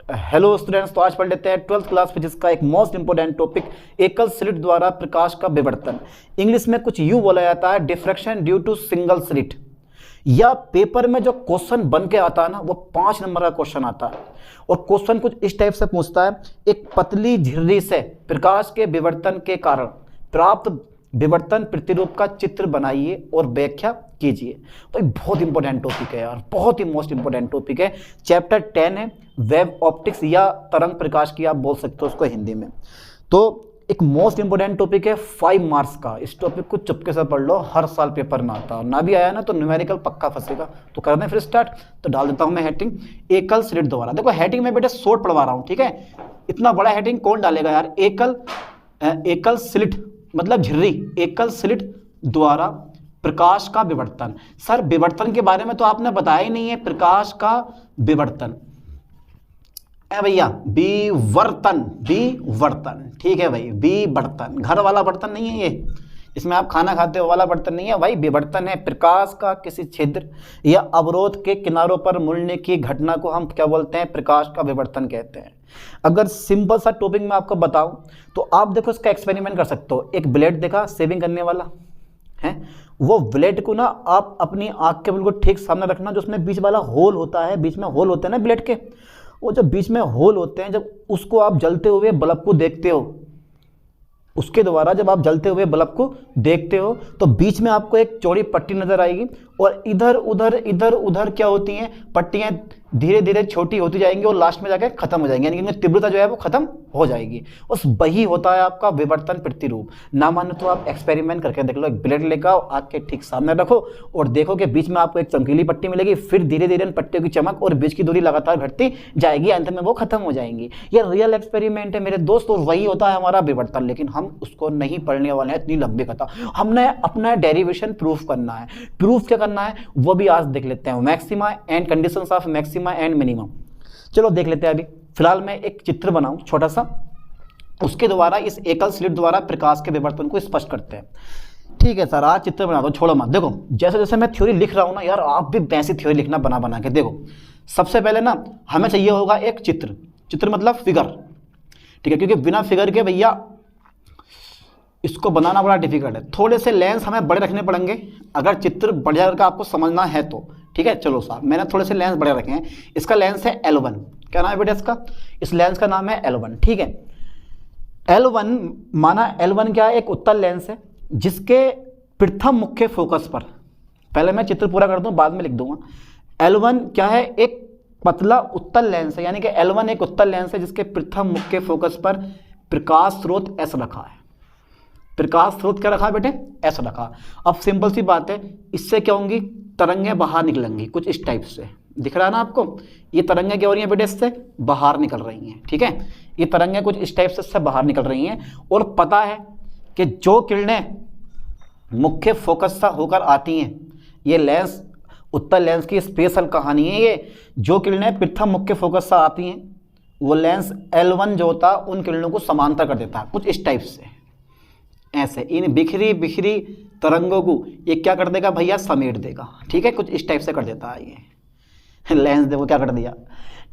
Hello students, तो आज पढ़ लेते हैं 12th क्लास फिजिक्स का एक मोस्ट इंपोर्टेंट टॉपिक, एकल स्लिट द्वारा प्रकाश का विवर्तन। इंग्लिश में कुछ यूं बोला जाता है, diffraction due to single slit. या पेपर में जो क्वेश्चन बन के आता है ना, वो 5 नंबर का क्वेश्चन आता है और क्वेश्चन कुछ इस टाइप से पूछता है, एक पतली झिर्री से प्रकाश के विवर्तन के कारण प्राप्त विवर्तन प्रतिरूप का चित्र बनाइए और व्याख्या कीजिए। भाई बहुत इंपॉर्टेंट टॉपिक है यार, बहुत ही मोस्ट इंपॉर्टेंट टॉपिक है। चैप्टर 10 है वेव ऑप्टिक्स या तरंग प्रकाश की, आप बोल सकते हो उसको हिंदी में। तो एक मोस्ट इंपॉर्टेंट टॉपिक है 5 मार्क्स का। इस टॉपिक को चुपके से पढ़ लो, हर साल पेपर में आता है, और ना भी आया ना तो न्यूमेरिकल पक्का फंसेगा। तो कर दें फिर स्टार्ट। तो डाल देता हूं मैं हेडिंग, एकल स्लिट द्वारा। देखो हेडिंग में बेटा शॉर्ट पढ़वा रहा हूं, ठीक है। इतना बड़ा हेडिंग कौन डालेगा यार। एकल स्लिट मतलब झिर्री, एकल स्लिट द्वारा प्रकाश का विवर्तन। सर विवर्तन के बारे में तो आपने बताया ही नहीं है, प्रकाश का विवर्तन भैया, विवर्तन, विवर्तन, ठीक है भाई, विवर्तन। घर वाला बर्तन नहीं है ये, इसमें आप खाना खाते हो वाला बर्तन नहीं है भाई। विवर्तन है प्रकाश का किसी छिद्र या अवरोध के किनारों पर मुड़ने की घटना को हम क्या बोलते हैं, प्रकाश का विवर्तन कहते हैं। अगर सिंपल सा टॉपिक में आपको बताऊं तो आप देखो इसका एक्सपेरिमेंट कर सकते हो। एक ब्लेड देखा सेविंग करने वाला है, वो ब्लेड को ना आप अपनी आंख के बिल्कुल ठीक सामने रखना, जो उसमें बीच वाला होल होता है, बीच में होल होते हैं ना ब्लेड के, वो जब बीच में होल होते हैं, जब उसको आप जलते हुए बल्ब को देखते हो, उसके द्वारा जब आप जलते हुए बल्ब को देखते हो तो बीच में आपको एक चौड़ी पट्टी नजर आएगी और इधर उधर क्या होती हैं, पट्टियां धीरे धीरे छोटी होती जाएंगी और लास्ट में जाकर खत्म हो जाएंगी, यानी कि इनकी तीव्रता जो है वो खत्म हो जाएगी। उस वही होता है आपका विवर्तन प्रतिरूप। ना माने तो आप एक्सपेरिमेंट करके देख लो। एक ब्लेड लेकर आओ, आग के ठीक सामने रखो और देखो कि बीच में आपको एक चमकीली पट्टी मिलेगी, फिर धीरे धीरे इन पट्टियों की चमक और बीच की दूरी लगातार घटती जाएगी, अंत में वो खत्म हो जाएंगी। ये रियल एक्सपेरिमेंट है मेरे दोस्त, और वही होता है हमारा विवर्तन। लेकिन हम उसको नहीं पढ़ने वाले हैं इतनी लंबी कथा। हमने अपना डेरिवेशन प्रूफ करना है। प्रूफ क्या करना है वो भी आज देख लेते हैं, maxima and conditions of maxima and minimum. चलो देख लेते हैं। अभी फिलहाल मैं एक चित्र बनाऊं छोटा सा, उसके द्वारा इस एकल स्लिट द्वारा प्रकाश के विवर्तन को स्पष्ट करते हैं। ठीक है सर, आज चित्र बना दो, छोड़ो मत। देखो जैसे जैसे मैं थ्योरी लिख रहा हूं ना यार, आप भी वैसी थ्योरी लिखना बना के। देखो सबसे पहले ना हमें चाहिए होगा एक चित्र, चित्र मतलब फिगर, ठीक है, क्योंकि बिना फिगर के भैया इसको बनाना बड़ा डिफिकल्ट है। थोड़े से लेंस हमें बड़े रखने पड़ेंगे अगर चित्र बढ़िया करके आपको समझना है तो, ठीक है। चलो साहब, मैंने थोड़े से लेंस बड़े रखे हैं। इसका लेंस है L1। क्या नाम है बेटा इसका? इस लेंस का नाम है L1, ठीक है। L1 माना, L1 क्या है? एक उत्तल लेंस है जिसके प्रथम मुख्य फोकस पर, पहले मैं चित्र पूरा कर दूं बाद में लिख दूंगा। L1 क्या है? एक पतला उत्तल लेंस है, यानी कि L1 एक उत्तल लेंस है जिसके प्रथम मुख्य फोकस पर प्रकाश स्रोत S रखा है। प्रकाश स्रोत क्या रखा है बेटे? S रखा। अब सिंपल सी बात है, इससे क्या होंगी, तरंगें बाहर निकलेंगी कुछ इस टाइप से। दिख रहा है ना आपको? ये तरंगें क्या हो रही हैं बेटे? इससे बाहर निकल रही हैं, ठीक है। ये तरंगें कुछ इस टाइप से इससे बाहर निकल रही हैं और पता है कि जो किरणें मुख्य फोकस से होकर आती हैं, ये लेंस, उत्तल लेंस की स्पेशल कहानी है ये। जो किरणें प्रथम मुख्य फोकस से आती हैं वो लेंस L1 जो होता है उन किरणों को समांतर कर देता है कुछ इस टाइप से, ऐसे। इन बिखरी बिखरी तरंगों को ये क्या कर देगा भैया? समेट देगा, ठीक है। कुछ इस टाइप से कर देता है ये लेंस। देखो क्या कर दिया,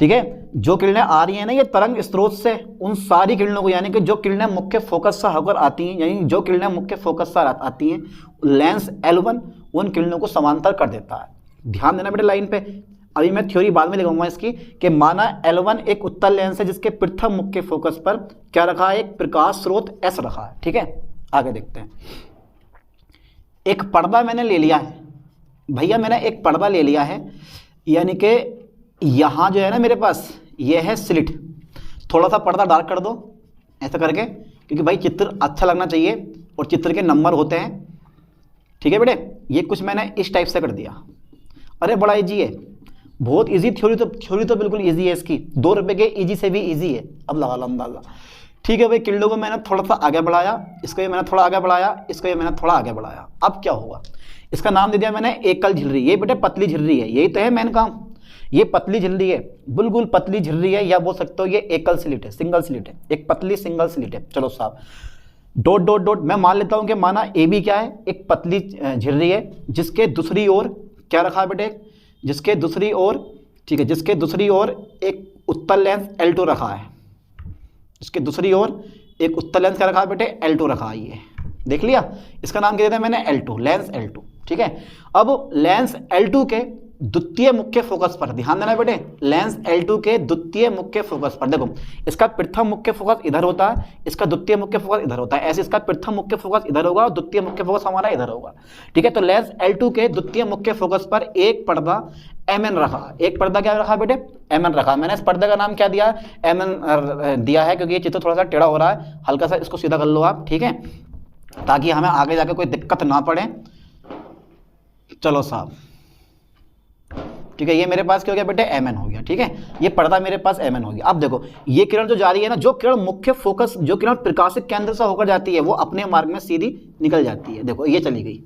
ठीक है। जो किरणें आ रही हैं ना ये तरंग स्रोत से, उन सारी किरणों को, यानी कि जो किरणें मुख्य फोकस से होकर आती हैं, यानी जो किरणें मुख्य फोकस से आती हैं, लेंस L1 उन किरणों को समांतर कर देता है। ध्यान देना बेटे लाइन पे। अभी मैं थ्योरी बाद में लिखूंगा इसकी, कि माना L1 एक उत्तल लेंस है जिसके प्रथम मुख्य फोकस पर क्या रखा है? एक प्रकाश स्रोत S रखा है, ठीक है। आगे देखते हैं। एक पर्दा मैंने ले लिया है भैया, मैंने एक पर्दा ले लिया है, यानी कि यहां जो है ना मेरे पास ये है स्लिट। थोड़ा सा पर्दा डार्क कर दो ऐसा करके, क्योंकि भाई चित्र अच्छा लगना चाहिए और चित्र के नंबर होते हैं, ठीक है बेटे। ये कुछ मैंने इस टाइप से कर दिया। अरे बड़ा इजी है, बहुत इजी। थ्योरी तो बिल्कुल इजी है इसकी, 2 रुपए के इजी से भी इजी है। अब लगा लो अंदाजा, ठीक है भाई। किरणों को मैंने थोड़ा सा आगे बढ़ाया, इसको ये मैंने थोड़ा आगे बढ़ाया, इसको ये मैंने थोड़ा आगे बढ़ाया। अब क्या होगा? इसका नाम दे दिया मैंने एकल झिर्री। ये बेटे पतली झिर्री है, यही तो है मेन काम। ये पतली झिल्ली है, बिल्कुल पतली झिल्ली है, या बोल सकते हो ये एकल स्लिट है, सिंगल स्लिट है, एक पतली सिंगल स्लिट है। चलो साहब, डॉट डॉट डॉट मैं मान लेता हूं कि माना ए बी क्या है, एक पतली झिल्ली है जिसके दूसरी ओर क्या रखा है बेटे, जिसके दूसरी ओर, ठीक है, जिसके दूसरी ओर एक उत्तल लेंस L2 रखा है, इसके दूसरी ओर एक उत्तल लेंस क्या रखा है बेटे, L2 रखा है। ये देख लिया, इसका नाम क्या दिया मैंने, L2, लेंस L2। ठीक है, अब लेंस L2 के द्वितीय मुख्य फोकस पर ध्यान देना बेटे, लेंस L2 के द्वितीय मुख्य फोकस पर, देखो इसका प्रथम मुख्य फोकस इधर होता है, इसका द्वितीय मुख्य फोकस इधर होता है, ऐसे इसका प्रथम मुख्य फोकस इधर होगा और द्वितीय मुख्य फोकस हमारा इधर होगा। ठीक है, तो लेंस L2 के द्वितीय मुख्य फोकस पर एक पर्दा Mn रखा, एक पर्दा क्या रखा बेटे, Mn रखा। मैंने इस पर्दे का नाम क्या दिया, Mn दिया है, क्योंकि ये चित्र थोड़ा सा टेढ़ा हो रहा है, हल्का सा इसको सीधा कर लो आप। ठीक है, ताकि हमें आगे जाके कोई दिक्कत ना पड़े। चलो साहब, ठीक है, ये मेरे पास क्या हो गया बेटे, Mn हो गया। ठीक है, ये पर्दा मेरे पास Mn हो गया। अब देखो ये किरण जो जा रही है ना, जो किरण मुख्य फोकस, जो किरण प्रकाशिक केंद्र से होकर जाती है, वो अपने मार्ग में सीधी निकल जाती है। देखो ये चली गई,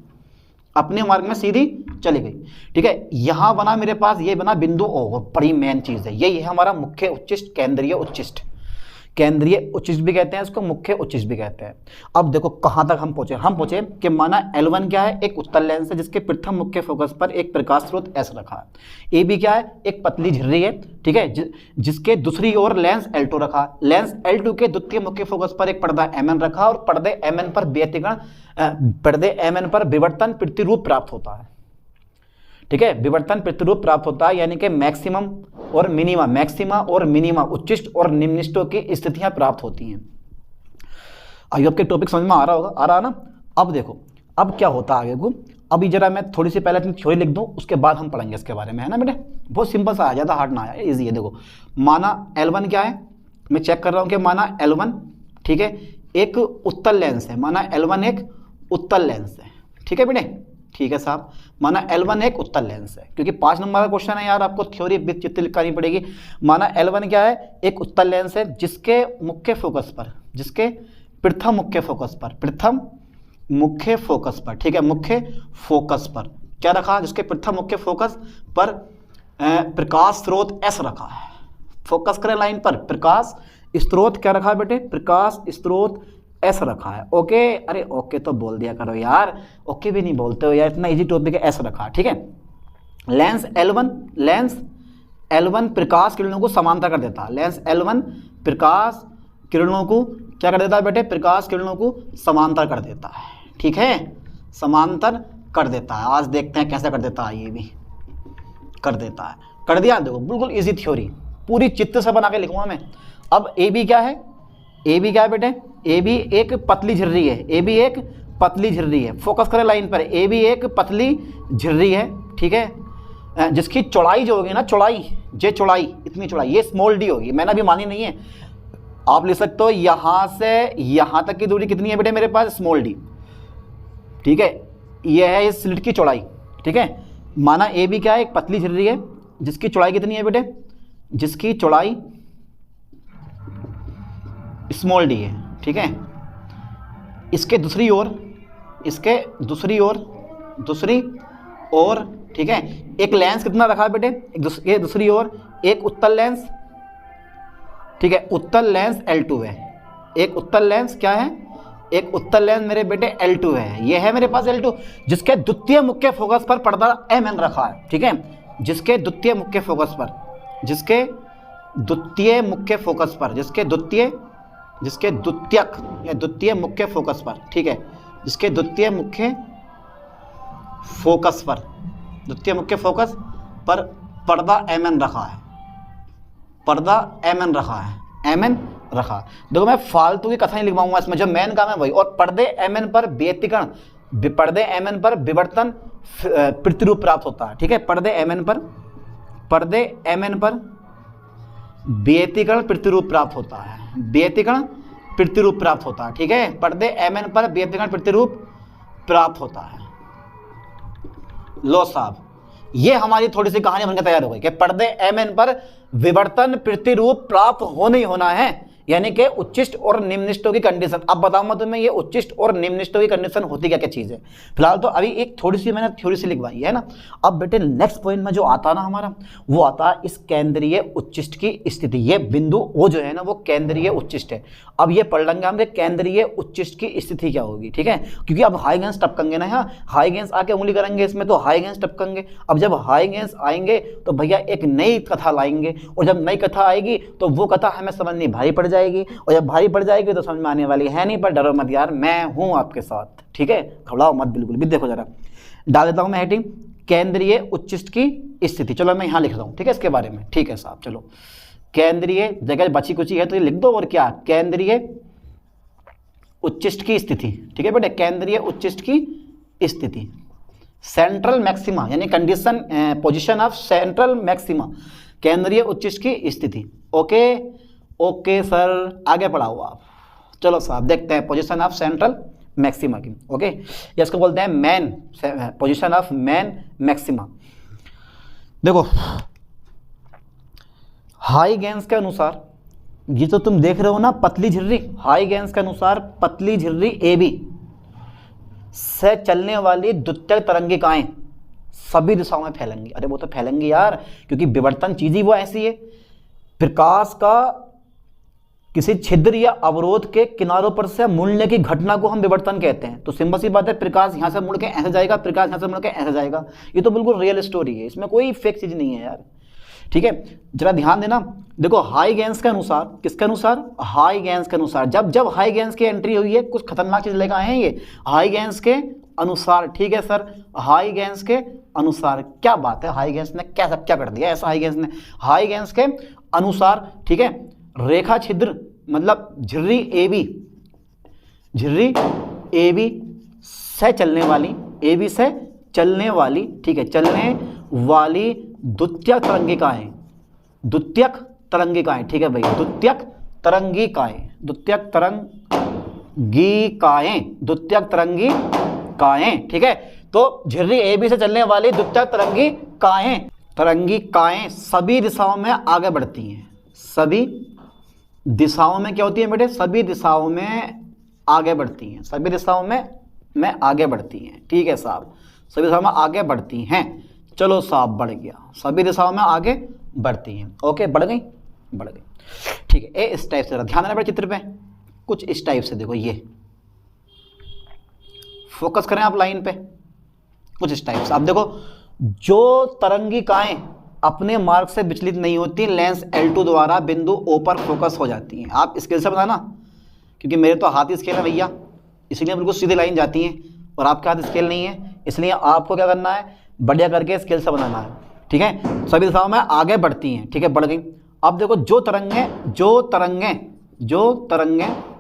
अपने मार्ग में सीधी चली गई। ठीक है, यहां बना मेरे पास, ये बना बिंदु O, बड़ी मेन चीज है, यही है हमारा मुख्य उच्चिष्ट, केंद्रीय उच्चिष्ट। केंद्रीय उच्चिष्ट भी कहते हैं इसको, मुख्य उच्चिष्ट भी कहते हैं। अब देखो कहां तक हम पहुंचे कि माना L1 क्या है, एक उत्तल लेंस है जिसके प्रथम मुख्य फोकस पर एक प्रकाश स्रोत S रखा है। AB क्या है, एक पतली झिर्री है। ठीक है, जिसके दूसरी ओर लेंस L2 रखा। लेंस L2 के द्वितीय मुख्य फोकस पर एक पर्दा Mn रखा और पर्दे Mn पर व्यतिकरण, पर्दे Mn पर विवर्तन प्रतिरूप प्राप्त होता है। ठीक है, विवर्तन प्रतिरूप प्राप्त होता है, यानी कि मैक्सिमम और मिनिमा, मैक्सिमा और मिनिमा, उच्चिष्ट और निम्निष्टों की स्थितियां प्राप्त होती हैं। आइए आपके टॉपिक समझ में आ रहा होगा, आ रहा ना। अब देखो अब क्या होता है आगे को, अभी जरा मैं थोड़ी सी पहले अपनी थ्योरी लिख दूं, उसके बाद हम पढ़ेंगे इसके बारे में, है ना बेटे। बहुत सिंपल सा आ, ज़्यादा हार्ड ना आया, इजी है। देखो माना L1 क्या है, मैं चेक कर रहा हूँ कि माना L1, ठीक है, एक उत्तल लेंस है, माना L1 एक उत्तल लेंस है। ठीक है बेटे, ठीक है साहब, माना L1 एक उत्तल लेंस है, क्योंकि 5 नंबर का क्वेश्चन है यार, आपको थ्योरी विद चित्र लिखनी पड़ेगी। माना L1 क्या है, एक उत्तल लेंस है जिसके मुख्य फोकस पर, जिसके प्रथम मुख्य फोकस पर, प्रथम मुख्य फोकस पर, ठीक है, मुख्य फोकस पर क्या रखा, जिसके प्रथम मुख्य फोकस पर प्रकाश स्रोत S रखा है। फोकस करें लाइन पर, प्रकाश स्रोत क्या रखा है बेटे, प्रकाश स्रोत S रखा है। ओके, अरे ओके तो बोल दिया करो यार, ओके भी नहीं बोलते हो यार, इतना इजी टॉपिक है, S रखा है। ठीक है, लेंस L1 प्रकाश किरणों को समांतर कर देता है। लेंस L1 प्रकाश किरणों को क्या कर देता है बेटे, प्रकाश किरणों को समांतर कर देता है। ठीक है, समांतर कर देता है। आज देखते हैं कैसे कर देता है, ये भी कर देता है। कर दिया, देखो बिल्कुल इजी थ्योरी, पूरी चित्र से बना के लिखूंगा मैं। अब AB क्या है, AB क्या है बेटे, AB एक पतली झिर्री है, AB एक पतली झिर्री है। फोकस करें लाइन पर, AB एक पतली झिर्री है। ठीक है, जिसकी चौड़ाई जो होगी ना, चौड़ाई, ये चौड़ाई, इतनी चौड़ाई, ये स्मॉल d होगी, मैंने अभी मानी नहीं है, आप लिख सकते हो यहाँ से यहाँ तक की दूरी कितनी है बेटे मेरे पास, स्मॉल d। ठीक है, यह है इस स्लिट की चौड़ाई। ठीक है, माना AB क्या है, एक पतली झिर्री है जिसकी चौड़ाई कितनी है बेटे, जिसकी चौड़ाई स्मॉल d है। ठीक है, इसके दूसरी ओर, इसके दूसरी ओर, ठीक है, एक लेंस कितना रखा है बेटे, एक दूसरी ओर एक उत्तल लेंस। ठीक है, उत्तल लेंस L2 है, एक उत्तल लेंस क्या है, एक उत्तल लेंस मेरे बेटे L2 है। ये है मेरे पास L2, जिसके द्वितीय मुख्य फोकस पर पर्दा Mn रखा है। ठीक है, जिसके द्वितीय मुख्य फोकस पर, जिसके द्वितीय मुख्य फोकस पर, जिसके द्वितीयक या द्वितीय मुख्य फोकस पर, ठीक है, जिसके द्वितीय मुख्य फोकस पर, द्वितीय मुख्य फोकस पर पर्दा Mn रखा है, पर्दा Mn रखा है, Mn रखा। देखो मैं फालतू की कथा नहीं लिखवाऊंगा इसमें, जो मेन काम है वही। और पर्दे Mn पर व्यतिकरण, पर्दे Mn पर विवर्तन प्रतिरूप प्राप्त होता है। ठीक है, पर्दे Mn पर व्यतिकरण प्रतिरूप प्राप्त होता है, व्यतिकरण प्रतिरूप प्राप्त होता है। ठीक है, पर्दे Mn पर व्यतिकरण प्रतिरूप प्राप्त होता है। लो साहब, ये हमारी थोड़ी सी कहानी बनकर तैयार हो गई कि पर्दे Mn पर विवर्तन प्रतिरूप प्राप्त होना ही होना है। यानी कि उच्चिष्ट और निम्निष्टों की कंडीशन। अब बताऊंगा तुम्हें ये उच्चिष्ट और निम्निष्टों की कंडीशन होती क्या क्या चीज़ है। फिलहाल तो अभी एक थोड़ी सी मैंने थ्योरी से लिखवाई है ना। अब बेटे नेक्स्ट पॉइंट में जो आता ना हमारा, वो आता है इस केंद्रीय उच्चिष्ट की स्थिति। ये बिंदु ओ जो है ना वो केंद्रीय उच्चिष्ट है। अब ये पढ़ लेंगे हम केंद्रीय उच्चिष्ट की स्थिति क्या होगी, ठीक है, क्योंकि अब हाइगेंस टपकेंगे ना, यहाँ हाइगेंस आके उंगली करेंगे इसमें तो हाइगेंस टपकेंगे। अब जब हाइगेंस आएंगे तो भैया एक नई कथा लाएंगे, और जब नई कथा आएगी तो वो कथा हमें समझनी भारी पड़ जाएगी, और जब भारी पड़ जाएगी तो समझ में आने वाली है नहीं। पर डरो मत यार, मैं हूं आपके साथ, ठीक है, घबराओ मत बिल्कुल भी। देखो जरा डाल देता हूं मैं हेडिंग, केंद्रीय उच्चिष्ट की स्थिति। चलो मैं यहां लिख रहा हूं, ठीक है, इसके बारे में, ठीक है साहब। चलो केंद्रीय जगह बची कुची है तो ये लिख दो, और क्या, केंद्रीय उच्चिष्ट की स्थिति, ठीक है बेटे, केंद्रीय उच्चिष्ट की स्थिति। सेंट्रल मैक्सिमा यानी condition position of central maxima, केंद्रीय उच्चिष्ट की स्थिति। ओके ओके सर, आगे पढ़ाओ आप। चलो साहब देखते हैं पोजीशन ऑफ सेंट्रल मैक्सिमा की। ओके, इसको बोलते हैं main position of main maxima. देखो हाइगेंस के अनुसार, ये तो तुम देख रहे हो ना पतली झिर्री, हाइगेंस के अनुसार पतली झिर्री AB से चलने वाली द्वितीयक तरंगिकाएं सभी दिशाओं में फैलेंगी। अरे वो तो फैलेंगी यार, क्योंकि विवर्तन चीज ही वो ऐसी है। प्रकाश का किसी छिद्र या अवरोध के किनारों पर से मुड़ने की घटना को हम विवर्तन कहते हैं। तो सिंपल सी बात है, प्रकाश यहां से मुड़ के ऐसे जाएगा, प्रकाश यहां से मुड़ के ऐसे जाएगा। ये तो बिल्कुल रियल स्टोरी है, इसमें कोई फेक चीज नहीं है यार, ठीक है। जरा ध्यान देना, देखो हाइगेंस के अनुसार, किसके अनुसार, हाइगेंस के अनुसार, जब जब हाइगेंस की एंट्री हुई है कुछ खतरनाक चीज लेकर आए हैं ये, हाइगेंस के अनुसार, ठीक है सर, हाइगेंस के अनुसार। क्या बात है, हाइगेंस ने क्या सब क्या कर दिया ऐसा, हाइगेंस ने, हाइगेंस के अनुसार, ठीक है, रेखा छिद्र मतलब झिर्री AB, झिर्री AB से चलने वाली, AB से चलने वाली, ठीक है, चलने वाली द्वितीयक तरंगिकाएं, द्वितीयक तरंगिकाएं, ठीक है भाई, द्वितीयक तरंगिकाएं, द्वितीयक तरंगिकाएं, द्वितीयक तरंगिकाएं, ठीक है। तो झिर्री AB से चलने वाली द्वितीयक तरंगिकाएं, तरंगिकाएं सभी दिशाओं में आगे बढ़ती हैं। सभी दिशाओं में क्या होती है बेटे, सभी दिशाओं में आगे बढ़ती हैं, सभी दिशाओं में आगे बढ़ती हैं, ठीक है साहब, सभी दिशाओं में आगे बढ़ती हैं। चलो साहब बढ़ गया, सभी दिशाओं में आगे बढ़ती हैं। ओके, बढ़ गई, बढ़ गई, ठीक है। ए इस टाइप से ध्यान देना बेटे चित्र पे, कुछ इस टाइप से देखो, ये फोकस करें आप लाइन पे, कुछ इस टाइप से। आप देखो जो तरंगिकाएं अपने मार्ग से विचलित नहीं होती, लेंस L2 द्वारा बिंदु O पर फोकस हो जाती हैं। आप स्केल से बताना, क्योंकि मेरे तो हाथ स्केल है भैया, इसलिए बिल्कुल सीधी लाइन जाती है, और आपके हाथ स्केल नहीं है, इसलिए आपको क्या करना है, बढ़िया करके स्केल से बनाना है, ठीक है। सभी दिशाओं में आगे बढ़ती हैं, ठीक है, बढ़ गई। अब देखो जो तरंगें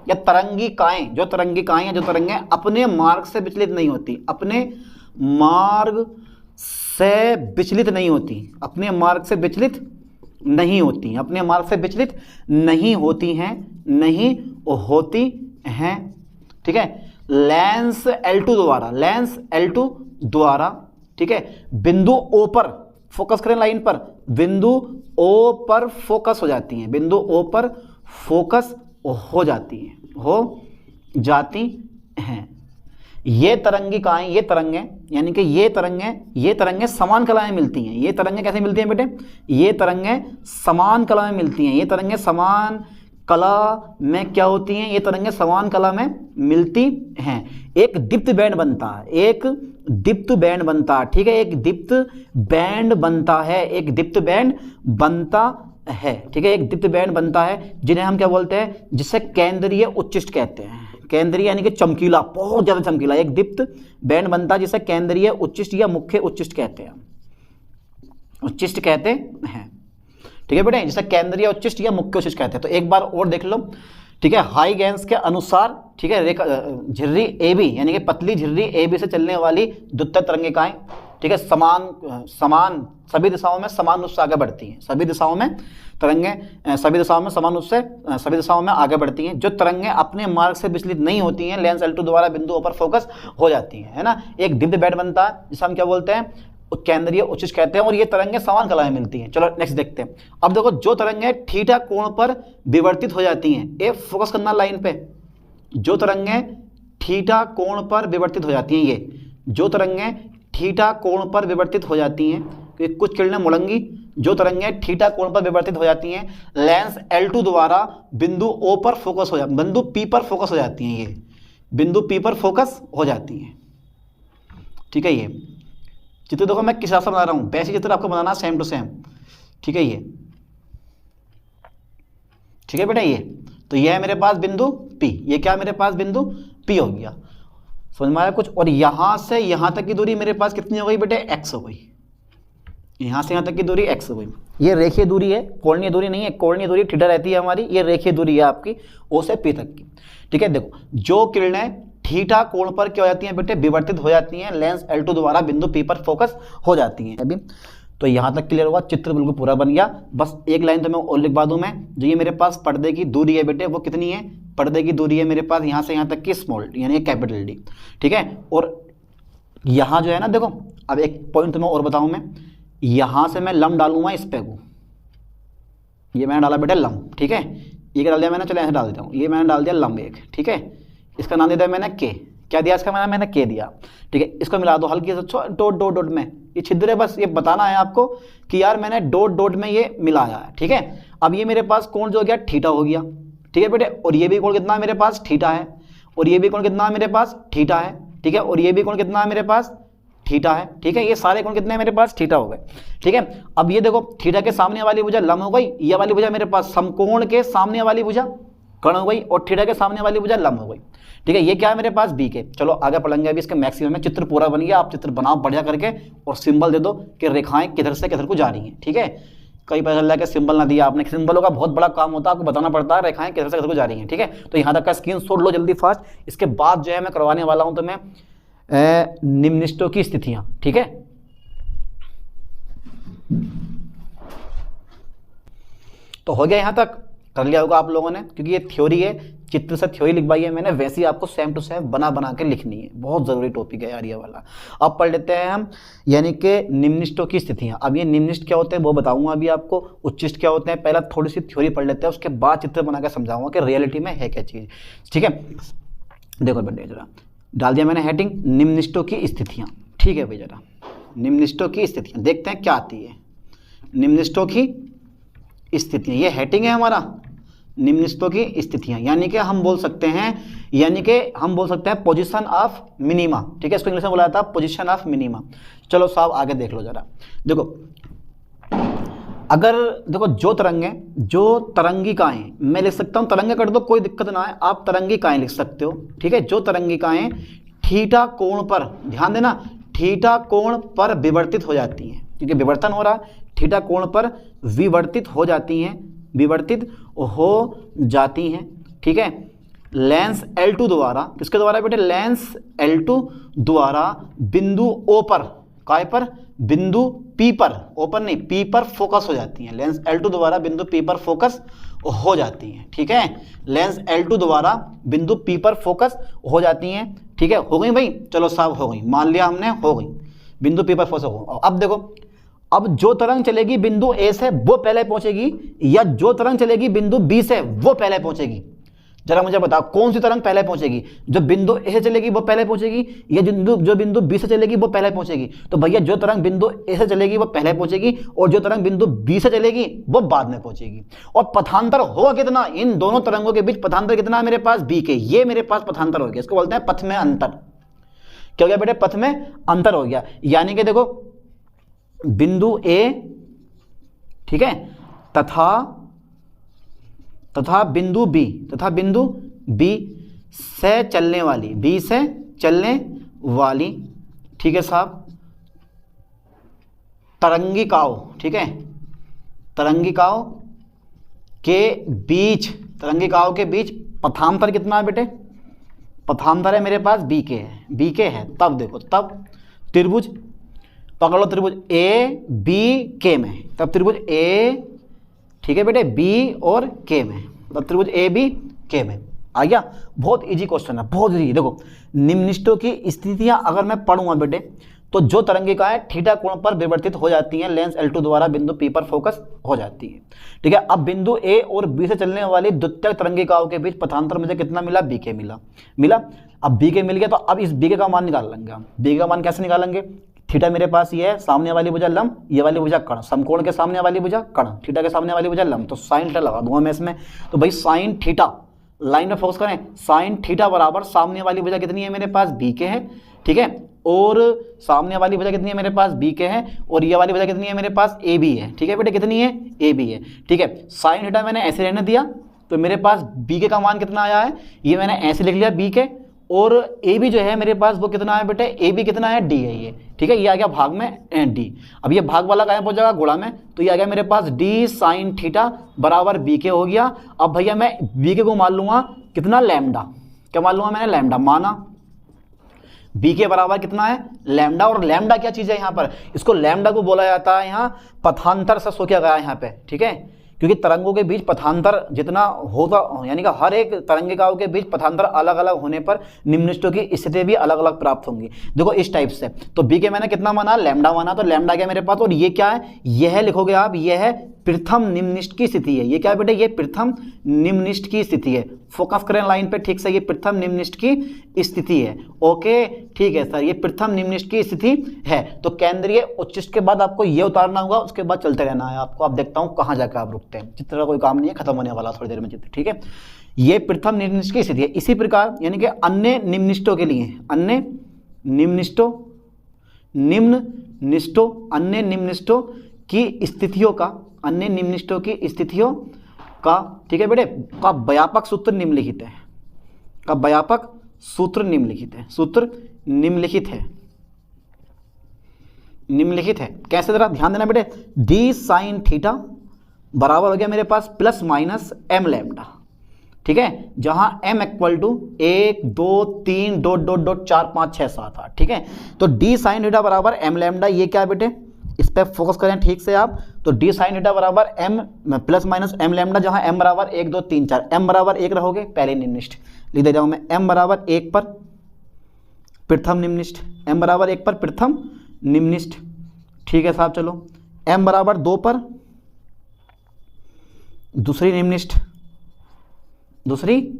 या तरंगिकाएं, जो तरंगिकाएं या जो तरंगें अपने मार्ग से विचलित नहीं होती, अपने मार्ग से विचलित नहीं होती, अपने मार्ग से विचलित नहीं होती, अपने मार्ग से विचलित नहीं होती हैं, नहीं होती हैं, ठीक है। लेंस L2 द्वारा, लेंस L2 द्वारा, ठीक है, बिंदु O पर फोकस करें, लाइन पर, बिंदु O पर फोकस हो जाती हैं, बिंदु O पर फोकस हो जाती हैं। ये तरंगिकाएं, ये तरंगें, यानी कि ये तरंगें समान कला में मिलती हैं। ये तरंगें कैसे मिलती हैं बेटे, ये तरंगें समान कला में मिलती हैं, ये तरंगें समान कला में क्या होती हैं, ये तरंगें समान कला में मिलती हैं। एक दीप्त बैंड बनता है, एक दीप्त बैंड बनता है, ठीक है, एक दीप्त बैंड बनता है, एक दीप्त बैंड बनता है, ठीक है, एक दीप्त बैंड बनता है, जिन्हें हम क्या बोलते हैं, जिसे केंद्रीय उच्चिष्ट कहते हैं। केंद्रीय यानी कि चमकीला, बहुत ज्यादा चमकीला, एक दीप्त बैंड बनता है जिसे केंद्रीय उच्चिष्ट या मुख्य उच्चिष्ट कहते हैं, उच्चिष्ट कहते हैं, ठीक है बेटे, जिसे केंद्रीय उच्चिष्ट या मुख्य उच्चिष्ट कहते हैं। तो एक बार और देख लो, ठीक है, हाइगेंस के अनुसार, ठीक है, झिर्री AB यानी कि पतली झिर्री AB से चलने वाली द्वितीयक तरंगिकाएं, ठीक है, समान सभी दिशाओं में समान रूप से आगे बढ़ती हैं, सभी दिशाओं में तरंगें सभी दिशाओं में समान रूप से सभी दिशाओं में आगे बढ़ती हैं। जो तरंगें अपने मार्ग से विचलित नहीं होती हैं, लेंस L2 द्वारा बिंदु O पर फोकस हो जाती हैं, है ना। एक दीप्त बैंड बनता है जिसे हम क्या बोलते हैं, केंद्रीय उच्चिष्ट कहते हैं, और ये तरंगें समान कला में मिलती हैं। चलो नेक्स्ट देखते हैं। अब देखो जो तरंगें थीटा कोण पर विवर्तित हो जाती हैं, ये फोकस करना लाइन पे, जो तरंगें थीटा कोण पर विवर्तित हो जाती हैं, ये जो तरंगें थीटा कोण पर विवर्तित हो जाती हैं, क्योंकि कुछ किरणें मुड़ेंगी, जो तरंगें थीटा कोण पर विवर्तित हो जाती हैं, लेंस L2 द्वारा बिंदु O पर फोकस हो जाती, बिंदु P पर फोकस हो जाती हैं, ये बिंदु P पर फोकस हो जाती हैं। ठीक है, ये चित्र देखो मैं किस हिसाब से बना रहा हूँ, वैसे चित्र आपको बनाना सेम टू सेम। ठीक है, ये ठीक है बेटा, ये तो ये है मेरे पास बिंदु P, ये क्या मेरे पास बिंदु P हो गया, समझ में आया कुछ। और यहाँ से यहाँ तक की दूरी मेरे पास कितनी हो गई बेटे, x हो गई, यहाँ से यहाँ तक की दूरी x हो गई। ये रेखीय दूरी है, कोणीय दूरी नहीं है, कोणीय दूरी थीटा रहती है हमारी, ये रेखीय दूरी है आपकी O से P तक की। ठीक है, देखो जो किरणें थीटा कोण पर क्या हो जाती हैं बेटे, विवर्तित हो जाती हैं, लेंस L2 द्वारा बिंदु P पर फोकस हो जाती हैं। अभी तो यहाँ तक क्लियर हुआ, चित्र बिल्कुल पूरा बन गया। बस एक लाइन तो मैं और लिखवा दूँ मैं, जो ये मेरे पास पर्दे की दूरी है बेटे, वो कितनी है, पर्दे की दूरी है मेरे पास यहाँ से यहाँ तक की स्मॉल यानी कैपिटल D। ठीक है, और यहाँ जो है ना देखो, अब एक पॉइंट तुम्हें और बताऊँ मैं, यहाँ से मैं लंब डालूंगा इस पे को, ये मैंने डाला बेटा लंब। ठीक है, ये क्या डाल दिया मैंने, चलो ऐसे डाल देता हूँ, ये मैंने डाल दिया लंब एक। ठीक है, इसका नाम दे दिया मैंने K, क्या दिया इसका मैंने K दिया। ठीक है, इसको मिला दो हल्की से डॉट डॉट डॉट में, ये छिद्र है, बस ये बताना है आपको कि यार मैंने डॉट डॉट में ये मिलाया है। ठीक है, अब ये मेरे पास कोण जो हो गया थीटा हो गया। ठीक है बेटे, और ये भी कोण कितना है मेरे पास, थीटा है, और ये भी कोण कितना है मेरे पास, थीटा है। ठीक है, और ये भी कोण कितना है मेरे पास, थीटा है। ठीक है, ये सारे कोण कितने हैं मेरे पास, थीटा हो गए। ठीक है, अब ये देखो थीटा के सामने वाली भुजा लंब हो गई, ये वाली भुजा मेरे पास समकोण के सामने वाली भुजा कर्ण हो गई, और थीटा के सामने वाली भुजा लंब हो गई। ठीक है, ये क्या है मेरे पास, बी के। चलो आगे पढ़ेंगे अभी इसके मैक्सिमम में। चित्र पूरा बन गया, आप चित्र बनाओ बढ़िया करके और सिंबल दे दो कि रेखाएं किधर से किधर को जा रही हैं। ठीक है, कई पता चल रहा है कि सिंबल ना दिया आपने, सिंबलों का बहुत बड़ा काम होता है, आपको बताना पड़ता है रेखाएं किधर से किधर को जा रही हैं। ठीक है, तो यहाँ तक का स्क्रीनशॉट लो जल्दी फास्ट। इसके बाद जो है मैं करवाने वाला हूँ तो मैं निम्नलिखितों की स्थितियां। ठीक है, तो हो गया, यहां तक कर लिया होगा आप लोगों ने, क्योंकि ये थ्योरी है, चित्र से थ्योरी लिखवाई है मैंने, वैसे ही आपको सेम टू सेम बना बना के लिखनी है। बहुत जरूरी टॉपिक है यार ये वाला। अब पढ़ लेते हैं हम, यानी कि निम्नलिखितों की स्थितियां। अब ये निम्नलिखित क्या होते हैं वो बताऊंगा अभी आपको, उच्चिष्ट क्या होते हैं, पहला थोड़ी सी थ्योरी पढ़ लेते हैं, उसके बाद चित्र बना के समझाऊंगा कि रियलिटी में है क्या चीज़। ठीक है, देखो बेटे जरा डाल दिया मैंने हेडिंग, निम्नलिखितों की स्थितियां। ठीक है भाई, जरा निम्नलिखितों की स्थितियां देखते हैं क्या आती है। निम्नलिखितों की स्थितियां, ये हेडिंग है हमारा, निम्नलिखितों की स्थितियां, यानी कि हम बोल सकते हैं पोजीशन ऑफ मिनिमा। ठीक है, इसको इंग्लिश में बोला जाता है पोजीशन ऑफ मिनिमा। चलो साहब आगे देख लो जरा, देखो अगर देखो जो तरंगिकाएं, मैं लिख सकता हूं तरंगे कर दो कोई दिक्कत ना है, आप तरंगिकाएं लिख सकते हो। ठीक है, जो तरंगिकाएं थीटा कोण पर, ध्यान देना, थीटा कोण पर विवर्तित हो जाती हैं, क्योंकि विवर्तन हो रहा है, थीटा कोण पर विवर्तित हो जाती हैं, विवर्तित हो जाती हैं। ठीक है, लेंस L2 द्वारा, किसके द्वारा बेटे, लेंस L2 द्वारा बिंदु O पर, काय पर, बिंदु P पर, O पर नहीं P पर फोकस हो जाती हैं। लेंस L2 द्वारा बिंदु P पर फोकस हो जाती हैं। ठीक है, लेंस L2 द्वारा बिंदु P पर फोकस हो जाती हैं। ठीक है, हो गई भाई, चलो साहब हो गई, मान लिया हमने हो गई, बिंदु P पर फोकस हो। अब देखो, अब जो तरंग चलेगी बिंदु A से वो पहले पहुंचेगी, या जो तरंग चलेगी बिंदु B से वो पहले पहुंचेगी, जरा मुझे बताओ कौन सी तरंग पहले पहुंचेगी, जो बिंदु A से चलेगी वो पहले पहुंचेगी, या जो बिंदु B से चलेगी वो पहले पहुंचेगी। तो भैया जो तरंग बिंदु A से चलेगी वो पहले पहुंचेगी, और जो तरंग बिंदु B से चलेगी वो बाद में पहुंचेगी। और पथांतर होगा कितना, इन दोनों तरंगों के बीच पथांतर कितना है मेरे पास, B के, ये मेरे पास पथांतर हो गया, इसको बोलते हैं पथ में अंतर। क्या हो गया बेटे, पथ में अंतर हो गया। यानी कि देखो बिंदु A, ठीक है, तथा बिंदु B से चलने वाली, ठीक है साहब, तरंगिकाओं, ठीक है, तरंगिकाओं के बीच पथांतर कितना है बेटे, पथांतर है मेरे पास B के है। तब देखो, तब त्रिभुज पकड़ लो, त्रिभुज A B K में, तब त्रिभुज A, ठीक है बेटे, B और K में, तब त्रिभुज A B K में आ गया। बहुत इजी क्वेश्चन है, बहुत इजी। देखो निम्नलिखितों की स्थितियां अगर मैं पढ़ूंगा बेटे, तो जो तरंगिकाएं थीटा कोण पर विवर्तित हो जाती हैं लेंस L2 द्वारा बिंदु P पर फोकस हो जाती है। ठीक है, अब बिंदु A और B से चलने वाली द्वितीयक तरंगिकाओं के बीच पथांतर मुझे कितना मिला, BK मिला। अब BK मिल गया तो अब इस BK का मान निकाल लेंगे हम। BK का मान कैसे निकालेंगे, थीटा मेरे पास ये है, सामने वाली भुजा लंब, ये वाली भुजा कर्ण, समकोण के सामने वाली भुजा कर्ण, थीटा के सामने वाली भुजा लंब, तो साइन थीटा लगा दूंगा मैं इसमें। तो भाई साइन थीटा, लाइन में फोकस करें, साइन थीटा बराबर सामने वाली भुजा कितनी है मेरे पास, BK है। ठीक है, और सामने वाली भुजा कितनी है मेरे पास, BK है, और ये वाली भुजा कितनी है मेरे पास, AB है। ठीक है बेटे, कितनी है, AB है। ठीक है, साइन थीटा मैंने ऐसे रहने दिया तो मेरे पास BK का मान कितना आया है, ये मैंने ऐसे लिख लिया BK, और AB जो है मेरे पास वो कितना है बेटे, AB कितना है, D है ये। ठीक है, ये आ गया भाग में D। अब ये भाग वाला कहाँ पहुंच जाएगा, गुणा में, तो ये आ गया मेरे पास D साइन थीटा बराबर BK हो गया। अब भैया मैं BK को मान लूंगा कितना, लैम्डा, क्या मान लूंगा मैंने, लैम्डा माना। BK बराबर कितना है, लैम्डा, और लैम्डा क्या चीज है यहाँ पर, इसको लैम्डा को बोला जाता है यहाँ पथांतर से, सो किया गया यहाँ पे। ठीक है, क्योंकि तरंगों के बीच पथांतर जितना होगा, यानी कि हर एक तरंगिकाओं के बीच पथांतर अलग अलग होने पर निम्नलिखितों की स्थिति भी अलग अलग प्राप्त होंगी। देखो इस टाइप से, तो BK मैंने कितना माना, लैम्डा माना, तो लैम्डा क्या मेरे पास, और ये क्या है, यह लिखोगे आप, यह है प्रथम निम्नलिखित की स्थिति है। ये क्या है बेटे, ये प्रथम निम्नलिखित की स्थिति है। फोकस करें लाइन पे ठीक से, ये प्रथम निम्नलिखित की स्थिति है। ओके ठीक है सर, ये प्रथम निम्नलिखित की स्थिति है। तो केंद्रीय उच्चिष्ट के बाद आपको ये उतारना होगा, उसके बाद चलते रहना है आपको। आप देखता हूँ कहाँ जाकर आप रुकते हैं, चित्र का कोई काम नहीं है, खत्म होने वाला थोड़ी देर में चित्र। ठीक है, ये प्रथम निम्नलिखित की स्थिति है। इसी प्रकार यानी कि अन्य निम्नलिखितों के लिए, अन्य निम्नलिखितों अन्य निम्नलिखितों की स्थितियों का, अन्य निम्नलिखितों की स्थितियों का, ठीक है बेटे, का व्यापक सूत्र निम्नलिखित है, का व्यापक सूत्र निम्नलिखित है, सूत्र निम्नलिखित है। कैसे, जरा ध्यान देना बेटे, D साइन थीटा बराबर हो गया मेरे पास प्लस माइनस m लैम्डा। ठीक है, जहां m equal to 1 2 3 dot dot dot 4 5 6 7 8। ठीक है, तो D साइन थीटा बराबर m लैम्डा, ये क्या है बेटे, इस पर फोकस करें ठीक से आप। तो D साइन थीटा बराबर m plus minus m lambda, जहां m बराबर 1 2 3 4, m बराबर 1 रहोगे पहले निम्नलिखित लिख दे जाऊँ मैं, m बराबर 1 पर प्रथम निम्नलिखित, m बराबर 1 पर प्रथम निम्नलिखित। ठीक है साहब, चलो m बराबर 2 पर दूसरी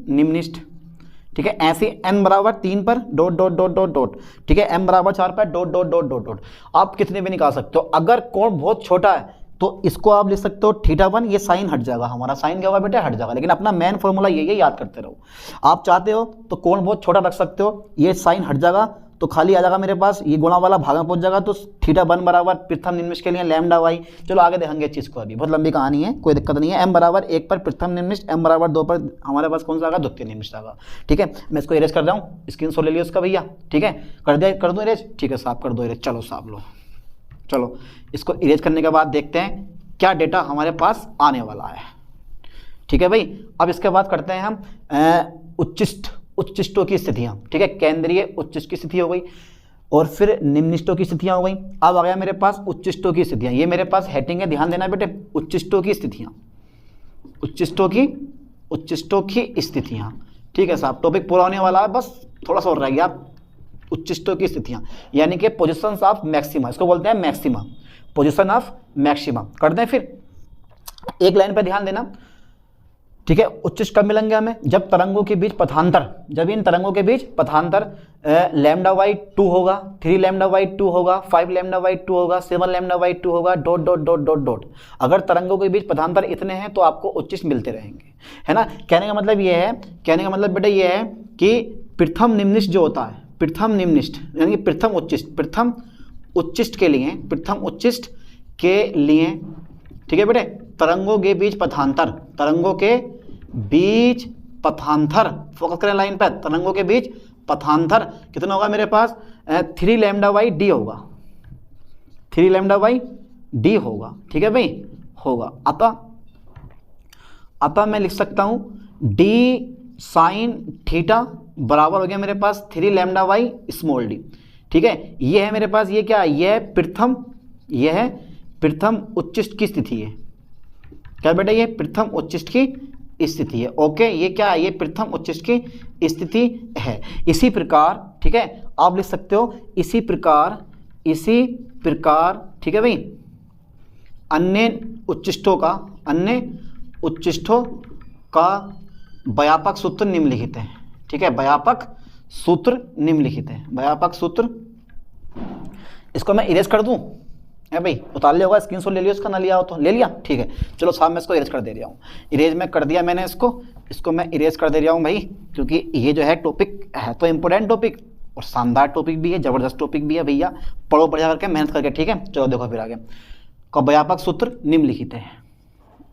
निम्नलिखित। ठीक है, ऐसे n बराबर 3 पर dot dot dot dot dot. ठीक है, m बराबर 4 पर dot dot dot dot dot. आप कितने भी निकाल सकते हो। अगर कोण बहुत छोटा है तो इसको आप लिख सकते हो थीटा1, ये साइन हट जाएगा, हमारा साइन क्या होगा बेटे, हट जाएगा। लेकिन अपना मेन फॉर्मूला यही है, याद करते रहो। आप चाहते हो तो कोण बहुत छोटा रख सकते हो, ये साइन हट जाएगा तो खाली आ जाएगा मेरे पास, ये गुणा वाला भाग में पहुंच जाएगा, तो थीटा1 बराबर प्रथम निम्नलिखित के लिए लैम्डा वाई। चलो आगे देखेंगे इस चीज़ को, अभी बहुत लंबी कहानी है, कोई दिक्कत नहीं है। m बराबर 1 पर प्रथम निम्नलिखित, m बराबर 2 पर हमारे पास कौन सा आएगा, द्वितीय निम्नलिखित आएगा। ठीक है, मैं इसको इरेज कर रहा हूँ, स्क्रीनशॉट ले लियो उसका भैया। ठीक है, कर दूँ इरेज, ठीक है साहब कर दो इरेज। चलो साहब लो, चलो इसको इरेज करने के बाद देखते हैं क्या डेटा हमारे पास आने वाला है। ठीक है भाई, अब इसके बाद करते हैं हम उच्चिष्टों की स्थितियाँ। ठीक है, केंद्रीय उच्चिष्ट की स्थिति हो गई, और फिर निम्नलिखितों की स्थितियाँ हो गई। अब आ गया मेरे पास उच्चिष्टों की स्थितियाँ, ये मेरे पास हेडिंग है, ध्यान देना बेटे, उच्चिष्टों की स्थितियाँ, उच्चिष्टों की स्थितियाँ। ठीक है साहब, टॉपिक पूरा होने वाला है, बस थोड़ा सा और रह गया। उच्चिष्टों की स्थितियाँ यानी कि पोजिशंस ऑफ मैक्सिमा, इसको बोलते हैं मैक्सिमा, पोजिशन ऑफ मैक्सिमा। करते हैं फिर एक लाइन पर ध्यान देना। ठीक है, उच्चिष्ट कब मिलेंगे हमें, जब तरंगों के बीच पथांतर, जब इन तरंगों के बीच पथांतर लैम्डा बाई 2 होगा, 3 लैम्डा बाई 2 होगा, 5 लैम्डा बाई 2 होगा, 7 लैम्डा बाई 2 होगा, dot dot dot dot dot. अगर तरंगों के बीच पथांतर इतने हैं तो आपको उच्चिष्ट मिलते रहेंगे, है ना। कहने का मतलब ये है, कहने का मतलब बेटा ये है कि प्रथम निम्नलिखित जो होता है, प्रथम निम्नलिखित यानी कि प्रथम उच्चिष्ट के लिए, प्रथम उच्चिष्ट के लिए, ठीक है बेटे, तरंगों के बीच पथांतर, तरंगों के बीच पथांतर, फोकस करें लाइन पर, तरंगों के बीच पथांतर कितना होगा मेरे पास, 3 लैम्डा बाई डी होगा, 3 लैम्डा बाई डी होगा। ठीक है भाई, होगा। अतः मैं लिख सकता हूं डी साइन थीटा बराबर हो गया मेरे पास 3 लैम्डा बाई स्मॉल डी। ठीक है, ये है मेरे पास, ये क्या है, यह है प्रथम उच्चिष्ट की स्थिति है। क्या बेटा, ये प्रथम उच्चिष्ट की स्थिति है। ओके, ये क्या है, ये प्रथम उच्चिष्ट की स्थिति है। इसी प्रकार, ठीक है, आप लिख सकते हो इसी प्रकार इसी प्रकार, ठीक है भाई, अन्य उच्चिष्टों का व्यापक सूत्र निम्नलिखित है। ठीक है, व्यापक सूत्र निम्नलिखित है। व्यापक सूत्र, इसको मैं इरेज कर दूं है भाई, उतार लिया होगा, स्क्रीनशॉट ले लिया उसका, ना लिया हो तो ले लिया, ठीक है। चलो साहब मैं इसको इरेज कर दे रहा हूँ, इरेज में कर दिया मैंने इसको मैं इरेज कर दे रहा हूँ भाई, क्योंकि ये जो है टॉपिक है तो इम्पोर्टेंट टॉपिक और शानदार टॉपिक भी है, जबरदस्त टॉपिक भी है भैया, पढ़ो बढ़िया करके, मेहनत करके, ठीक है। चलो देखो फिर आगे, का व्यापक सूत्र निम्नलिखित है,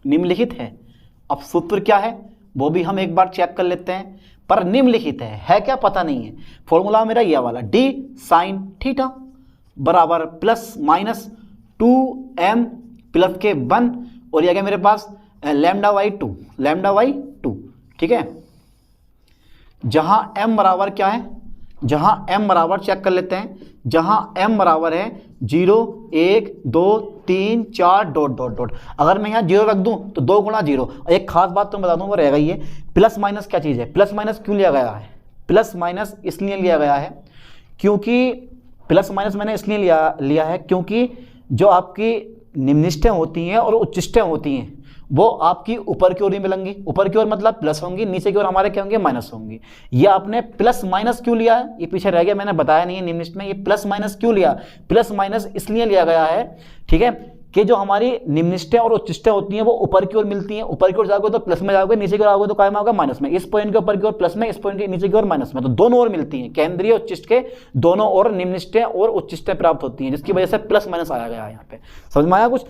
निम्नलिखित है। अब सूत्र क्या है वो भी हम एक बार चेक कर लेते हैं, पर निम्नलिखित है क्या पता नहीं है। फॉर्मूला मेरा यह वाला, डी साइन थीटा बराबर प्लस माइनस 2m प्लस के 1 और ये आ गया मेरे पास लैम्डा बाई 2, ठीक है। जहां m बराबर क्या है, जहां m बराबर चेक कर लेते हैं, जहां m बराबर है 0 1 2 3 4 डॉट डॉट डॉट। अगर मैं यहाँ 0 रख दूं तो 2 गुणा 0। और एक खास बात तो मैं बता दूं वो रहेगा, ये प्लस माइनस क्या चीज़ है, प्लस माइनस क्यों लिया गया है, प्लस माइनस इसलिए लिया गया है क्योंकि प्लस माइनस मैंने इसलिए लिया है क्योंकि जो आपकी निम्निष्ठें होती हैं और उच्चिष्ठें होती हैं वो आपकी ऊपर की ओर ही मिलेंगी, ऊपर की ओर मतलब प्लस होंगी, नीचे की ओर हमारे क्या होंगे, माइनस होंगी। ये आपने प्लस माइनस क्यों लिया है, ये पीछे रह गया, मैंने बताया नहीं है निम्निष्ठ में, ये प्लस माइनस क्यों लिया, प्लस माइनस इसलिए लिया गया है, ठीक है, कि जो हमारी निम्निष्ठें और उच्चिष्ठें होती हैं वो ऊपर की ओर मिलती हैं, ऊपर की ओर जाओगे तो प्लस में जाओगे, नीचे की ओर आओगे तो काय में होगा, माइनस में। इस पॉइंट के ऊपर की ओर प्लस में, इस पॉइंट के नीचे की ओर माइनस में, तो दोनों ओर मिलती हैं, केंद्रीय उच्चिष्ट के दोनों ओर निम्निष्ठें और उच्चिष्ठें प्राप्त होती हैं, जिसकी वजह से प्लस माइनस आया गया है यहाँ पे। समझ में आया कुछ,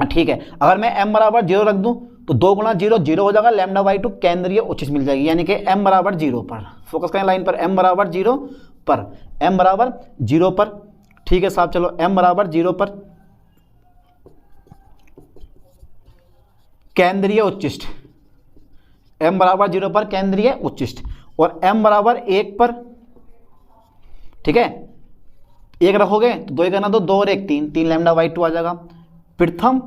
ठीक है। अगर मैं m बराबर 0 रख दूं तो 2 गुणा 0 0 हो जाएगा, लैम्डा बाई 2 केंद्रीय उच्चिष्ट मिल जाएगी, यानी कि m बराबर 0 पर, फोकस करें लाइन पर, m बराबर 0 पर, m बराबर 0 पर, ठीक है साहब। चलो m बराबर 0 पर केंद्रीय उच्चिष्ट, m बराबर 0 पर केंद्रीय उच्चिष्ट, और m बराबर 1 पर, ठीक है, 1 रखोगे तो 2 करना, 2 और 1 3 लैम्डा बाई 2 आ जाएगा, प्रथम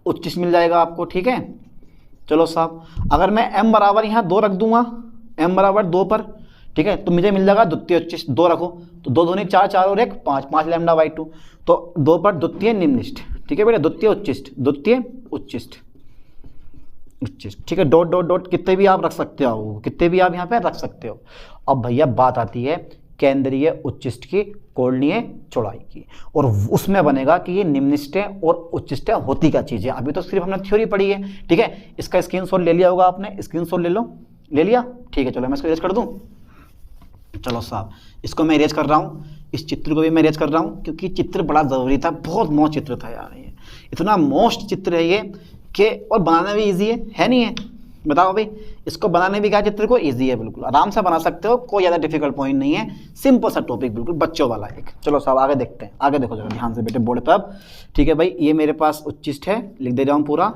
उच्चिष्ट मिल जाएगा आपको, ठीक है। चलो साहब, अगर मैं m बराबर यहाँ 2 रख दूंगा, m बराबर 2 पर, ठीक है, तो मुझे मिल जाएगा द्वितीय उच्चिष्ट, 2 रखो तो 2 दूनी 4 4 और 1 5 5 लैम्डा बाई 2, तो 2 पर द्वितीय निम्निष्ठ, ठीक है बेटा, द्वितीय उच्चिष्ट, ठीक है, डॉट डॉट डॉट कितने भी आप रख सकते हो, कितने भी आप यहाँ पे रख सकते हो। अब भैया बात आती है केंद्रीय उच्चिष्ट की कोणीय चौड़ाई की, और उसमें बनेगा कि ये निम्निष्ठें और उच्चिष्टें होती क्या चीज़ है। अभी तो सिर्फ हमने थ्योरी पढ़ी है, ठीक है, इसका स्क्रीनशॉट ले लिया होगा आपने, स्क्रीनशॉट ले लो, ले लिया, ठीक है। चलो मैं इसको इरेज कर दूं, चलो साहब इसको मैं इरेज कर रहा हूँ, इस चित्र को भी मैं इरेज कर रहा हूँ क्योंकि चित्र बड़ा ज़रूरी था, बहुत मौज चित्र था यार, ये इतना मोस्ट चित्र है ये कि, और बनाना भी ईजी है नहीं है, बताओ भाई, इसको बनाने भी क्या चित्र को ईजी है, बिल्कुल आराम से बना सकते हो, कोई ज़्यादा डिफिकल्ट पॉइंट नहीं है, सिंपल सा टॉपिक, बिल्कुल बच्चों वाला एक। चलो साहब आगे देखते हैं, आगे देखो जरा ध्यान से बेटे बोर्ड पर अब, ठीक है भाई, ये मेरे पास उच्चिष्ट है, लिख दे रहा हूँ पूरा,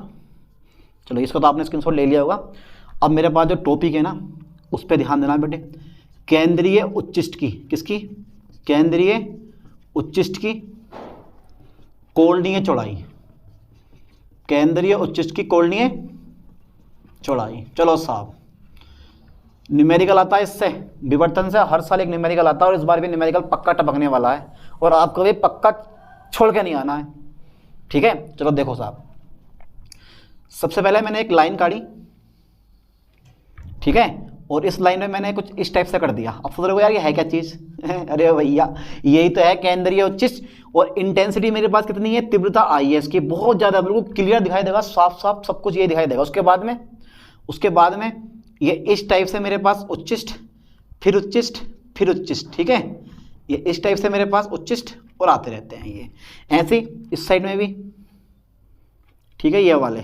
चलो इसको तो आपने स्क्रीनशॉट ले लिया होगा। अब मेरे पास जो टॉपिक है ना उस पर ध्यान देना बेटे, केंद्रीय उच्चिष्ट की, किसकी, केंद्रीय उच्चिष्ट की कोणीय चौड़ाई, केंद्रीय उच्चिष्ट की कोणीय चौड़ाई। चलो साहब न्यूमेरिकल आता है इससे, विवर्तन से हर साल एक न्यूमेरिकल आता है, और इस बार भी न्यूमेरिकल पक्का टपकने वाला है, और आपको भी पक्का छोड़ के नहीं आना है, ठीक है। चलो देखो साहब, सबसे पहले मैंने एक लाइन काटी, ठीक है, और इस लाइन में मैंने कुछ इस टाइप से कर दिया। अब सोच रहे हो यार ये है क्या चीज़ अरे भैया यही तो है केंद्रीय उच्चिष्ट, और इंटेंसिटी मेरे पास कितनी है, तीव्रता आई है इसकी, बहुत ज़्यादा, बिल्कुल क्लियर दिखाई देगा, साफ साफ सब कुछ ये दिखाई देगा। उसके बाद में ये इस टाइप से मेरे पास उच्चिष्ट, फिर उच्चिष्ट, फिर उच्चिष्ट, ठीक है, ये इस टाइप से मेरे पास उच्चिष्ट और आते रहते हैं, ये ऐसे इस साइड में भी, ठीक है, ये वाले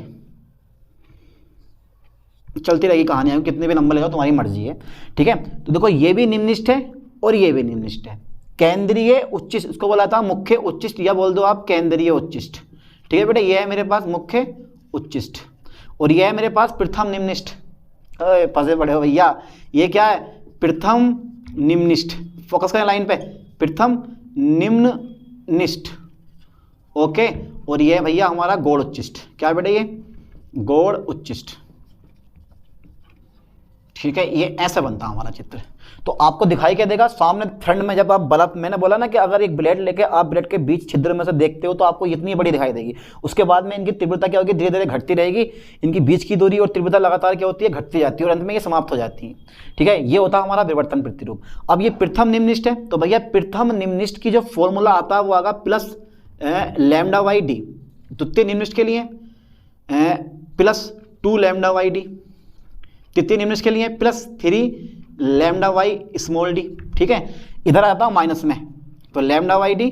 चलती रहेगी कहानी, कितने भी नंबर लेगा तुम्हारी मर्जी है, ठीक है। तो देखो ये भी निम्निष्ठ है और ये भी निम्निष्ठ है, केंद्रीय उच्चिष्ट, इसको बोला था मुख्य उच्चिष्ट, या बोल दो आप केंद्रीय उच्चिष्ट, ठीक है बेटा, ये है मेरे पास मुख्य उच्चिष्ट, और ये है मेरे पास प्रथम निम्निष्ठ, फंसे पड़े हो भैया, ये क्या है, प्रथम निम्निष्ठ, फोकस करें लाइन पे, प्रथम निम्ननिष्ठ, ओके, और ये है भैया हमारा गौड़ उच्चिष्ट, क्या बेटा ये गौड़ उच्चिष्ट, ठीक है, ये ऐसा बनता है हमारा चित्र। तो आपको दिखाई क्या देगा सामने फ्रंट में, जब आप बल्ब, मैंने बोला ना कि अगर एक ब्लेड लेके आप ब्लेड के बीच छिद्र में से देखते हो तो आपको इतनी बड़ी दिखाई देगी। उसके बाद में इनकी तीव्रता क्या होगी, धीरे धीरे घटती रहेगी। इनकी बीच की दूरी और तीव्रता लगातार क्या होती है, घटती जाती है, और अंत में ये समाप्त हो जाती है। ठीक है, ये होता है हमारा विवर्तन प्रतिरूप। अब ये प्रथम निम्निष्ठ है, तो भैया प्रथम निम्निष्ठ की जो फॉर्मूला आता है वो आगा प्लस लैम्डा बाई डी। द्वितीय निम्निष्ठ के लिए प्लस 2 लैम्डा बाई डी। तृतीय निम्निष्ठ के लिए plus 3 lambda Y small D. ठीक है, इधर आता हूँ माइनस में, तो लैम्डा वाई डी,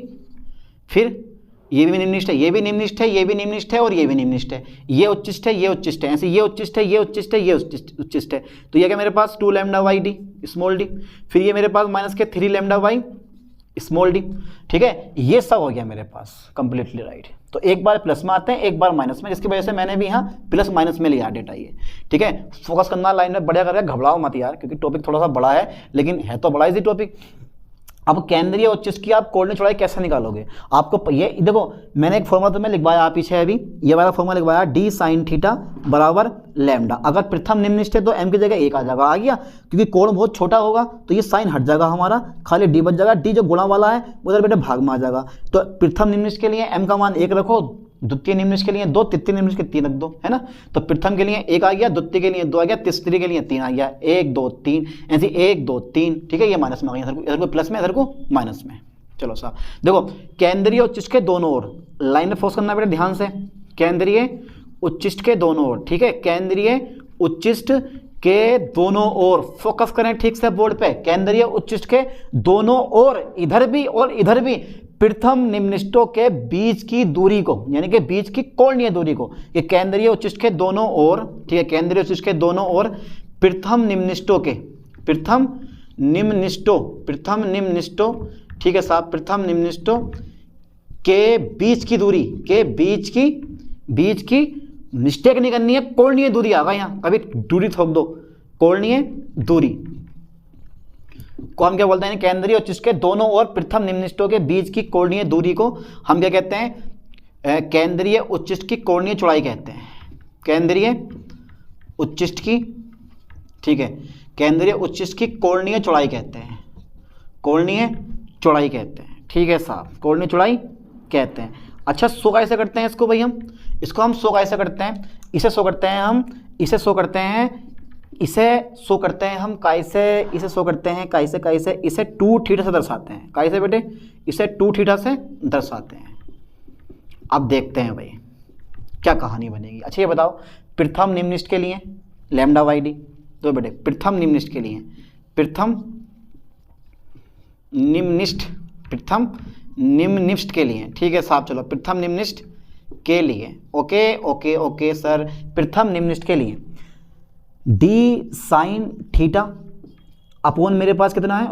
फिर ये भी निम्निष्ठ है, ये भी निम्निष्ठ है, ये भी निम्निष्ठ है, और ये भी निम्निष्ठ है। ये उच्चिष्ट है, ये उच्चिष्ट है, ऐसे ये उच्चिष्ट है, ये उच्चिष्ट है, ये उच्चिष्ट है। तो ये क्या मेरे पास 2 lambda Y D small D, फिर ये मेरे पास माइनस के 3 लैम्डा वाई स्मॉल डी। ठीक है, ये सब हो गया मेरे पास कंप्लीटली राइट। तो एक बार प्लस में आते हैं, एक बार माइनस में, जिसकी वजह से मैंने भी यहाँ प्लस माइनस में लिया डेटा ये। ठीक है, फोकस करना लाइन में बढ़िया करके, घबराओ मत यार, क्योंकि टॉपिक थोड़ा सा बड़ा है, लेकिन है तो बड़ा इजी टॉपिक। अब केंद्रीय उच्चिष्ट की आप कोणीय चौड़ाई कैसे निकालोगे, आपको ये देखो, मैंने एक फॉर्मूला तुम्हें लिखवाया पीछे अभी, ये वाला फॉर्मूला लिखवाया, डी साइन थीटा बराबर लैम्डा। अगर प्रथम निम्निष्ठ है तो एम की जगह 1 आ जाएगा, आ गया, क्योंकि कोण बहुत छोटा होगा तो ये साइन हट जाएगा हमारा, खाली डी बच जाएगा। डी जो गुणा वाला है उधर बेटे भाग में आ जाएगा। तो प्रथम निम्निष्ठ के लिए एम का मान 1 रखो, द्वितीय निम्निष्ठ के लिए 2, तृतीय निम्निष्ठ के 3 रख दो, है ना। तो प्रथम के लिए 1 आ गया, द्वितीय के लिए 2 आ गया, तीसरे के लिए 3 आ गया, 1 2 3, ऐसे 1 2 3। ठीक है, ये माइनस में आ गया, इधर को प्लस में, इधर को माइनस में। चलो साहब देखो, केंद्रीय उच्चिष्ट के दोनों ओर लाइन में फोकस करना बेटा ध्यान से, केंद्रीय उच्चिष्ट के दोनों ओर। ठीक है, केंद्रीय उच्चिष्ट के दोनों ओर फोकस करें ठीक से बोर्ड पे, केंद्रीय उच्चिष्ट के दोनों ओर, इधर भी और इधर भी, प्रथम निम्निष्ठों के बीच की दूरी को, यानी कि बीच की कोणीय दूरी को, ये केंद्रीय उच्चिष्ट के दोनों ओर। ठीक है, केंद्रीय उच्चिष्ट के दोनों ओर प्रथम निम्निष्ठों के, प्रथम निम्निष्ठों, ठीक है साहब, प्रथम निम्निष्ठों के बीच की दूरी, के बीच की मिस्टेक नहीं करनी है, कोणीय दूरी आ गया यहाँ, कभी दूरी थोक दो, कोणीय दूरी को हम क्या बोलते हैं, केंद्रीय उच्चिष्ट के दोनों ओर प्रथम निम्निष्ठों के बीच की कोणीय दूरी को हम क्या कहते हैं, केंद्रीय उच्चिष्ट की कोणीय चौड़ाई कहते हैं, केंद्रीय उच्चिष्ट की। ठीक है, केंद्रीय उच्चिष्ट की कोणीय चौड़ाई कहते हैं, कोणीय चौड़ाई कहते हैं। ठीक है साहब, कोणीय चौड़ाई कहते हैं। अच्छा, शो कैसे करते हैं इसको भाई, हम इसको हम शो कैसे करते हैं, इसे शो करते हैं हम, इसे शो करते हैं, इसे शो करते हैं हम कैसे, इसे शो करते हैं कैसे, कैसे, इसे 2 थीटा से दर्शाते हैं, कैसे बेटे, इसे 2 थीटा से दर्शाते हैं। अब देखते हैं भाई क्या कहानी बनेगी। अच्छा ये बताओ, प्रथम निम्निष्ठ के लिए लैम्डा वाई डी, तो बेटे प्रथम निम्निष्ठ के लिए, प्रथम निम्निष्ठ के लिए। ठीक है साहब, चलो प्रथम निम्निष्ठ के लिए, ओके ओके ओके सर, प्रथम निम्निष्ठ के लिए डी साइन थीटा अपोन मेरे पास कितना है,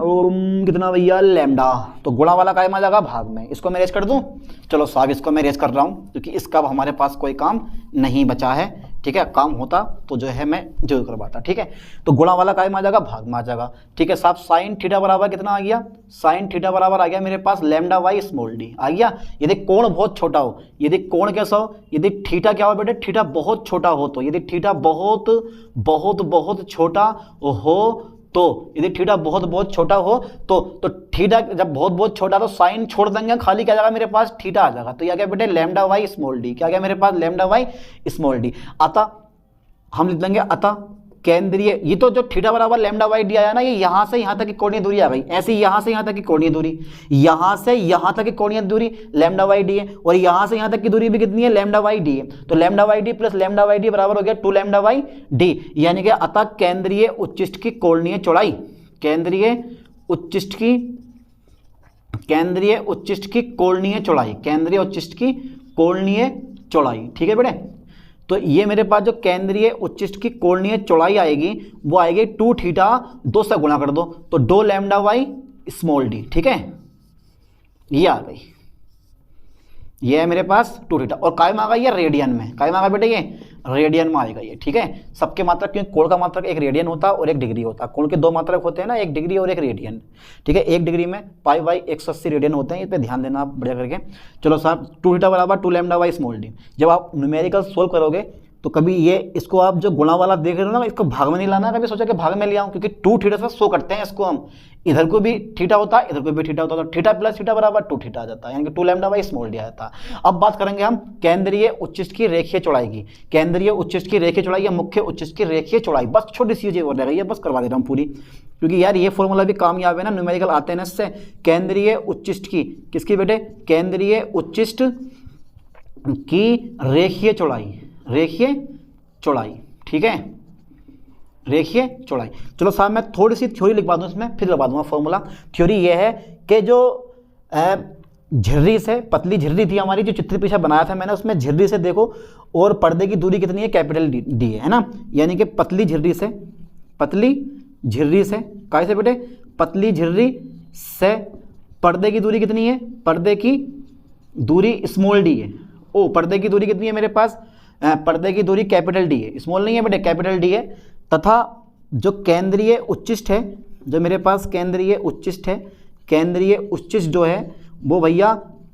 कितना भैया, लैम्डा। तो गुणा वाला कायम आ जाएगा भाग में, इसको मैं रेज कर दूं। चलो साहब इसको मैं रेज कर रहा हूं, क्योंकि इसका अब हमारे पास कोई काम नहीं बचा है। ठीक है, काम होता तो जो है मैं जरूर करवाता। ठीक है, तो गुणा वाला कायम आ जाएगा, भाग में आ जाएगा। ठीक है साहब, साइन थीटा बराबर कितना आ गया, साइन थीटा बराबर आ गया मेरे पास लैम्डा वाई स्मॉल डी आ गया। यदि कोण बहुत छोटा हो, यदि कोण कैसा हो, यदि थीटा क्या हो बेटे, थीटा बहुत छोटा हो, तो यदि थीटा बहुत बहुत बहुत छोटा हो, तो यदि थीटा बहुत बहुत छोटा हो तो थीटा जब बहुत बहुत छोटा तो साइन छोड़ देंगे, खाली क्या जाएगा मेरे पास, थीटा आ जाएगा। तो यह क्या बेटे, लैम्डा वाई स्मॉल डी, क्या गया मेरे पास, लैम्डा वाई स्मॉल डी। अतः हम लिख देंगे, अतः केंद्रीय, ये तो जो थीटा बराबर लैम्डा वाई डी आया ना, ये यहाँ से यहाँ तक की कोणीय दूरी आ गई, ऐसे यहाँ से यहाँ तक की कोणीय दूरी, यहाँ से यहाँ तक की कोणीय दूरी लैम्डा वाई डी है, और यहाँ से यहाँ तक की दूरी भी कितनी है, लैम्डा वाई डी है। तो lambda Y D plus lambda Y D बराबर हो गया 2 लैम्डा वाई डी, यानी कि अतः केंद्रीय उच्चिष्ट की कोणीय चौड़ाई, केंद्रीय उच्चिष्ट की कोणीय चौड़ाई, केंद्रीय उच्चिष्ट की कोणीय चौड़ाई। ठीक है बेटे, तो ये मेरे पास जो केंद्रीय उच्चिष्ट की कोणीय चौड़ाई आएगी वो आएगी 2 थीटा, 2 से गुणा कर दो तो 2 लैम्डा वाई स्मॉल डी। ठीक है, ये आ गई, ये है मेरे पास 2 थीटा, और काय में आ गई ये रेडियन में, काय में आ गया बेटे, ये रेडियन में आएगा ये। ठीक है, सबके मात्रक, क्योंकि कोण का मात्रक एक रेडियन होता है और एक डिग्री होता है, कोण के 2 मात्रक होते हैं ना, एक डिग्री और एक रेडियन। ठीक है, 1 डिग्री में पाई बाई 180 रेडियन होते हैं, इस पर ध्यान देना आप बढ़िया करके। चलो साहब, 2 थीटा बराबर 2 लैम्डा वाई स्मॉल डी। जब आप न्यूमेरिकल सोल्व करोगे तो कभी ये इसको आप जो गुणा वाला देख रहे हो ना, इसको भाग में नहीं लाना, कभी सोचा कि भाग में ले आऊं, क्योंकि 2 थीटा से शो करते हैं इसको हम, इधर को भी थीटा होता है, इधर को भी थीटा होता है, तो थीटा प्लस थीटा बराबर 2 थीटा आ जाता है, यानी कि 2 लैम्डा बाई स्मॉल डी आ जाता है। अब बात करेंगे हम केंद्रीय उच्चिष्ट की रेखीय चौड़ाई की। केंद्रीय उच्चिष्ट की रेखीय चौड़ाई या मुख्य उच्चिष्ट की रेखीय चौड़ाई, बस छोटी सी चीज और रह गई है, बस करवा दे रहा हूँ पूरी, क्योंकि यार ये फॉर्मूला भी कामयाब है ना, न्यूमेरिकल आते हैं ना इससे। केंद्रीय उच्चिष्ट की, किसकी बेटे, केंद्रीय उच्चिष्ट की रेखीय चौड़ाई, रेखीय चौड़ाई, ठीक है, रेखीय चौड़ाई। चलो साहब मैं थोड़ी सी थ्योरी लिखवा दूं इसमें, फिर लगा दूंगा फॉर्मूला। थ्योरी ये है कि जो झिर्री से, पतली झिर्री थी हमारी, जो चित्र पीछे बनाया था मैंने, उसमें झिर्री से देखो और पर्दे की दूरी कितनी है, कैपिटल डी है ना, यानी कि पतली झिर्री से, पतली झिर्री से, काय से बेटे, पतली झिर्री से पर्दे की दूरी कितनी है, पर्दे की दूरी स्मॉल डी है। ओ पर्दे की दूरी कितनी है मेरे पास, पर्दे की दूरी कैपिटल डी है, स्मॉल नहीं है बेटे, कैपिटल डी है। तथा जो केंद्रीय उच्चिष्ट है, जो मेरे पास केंद्रीय उच्चिष्ट है, केंद्रीय उच्चिष्ट जो है वो भैया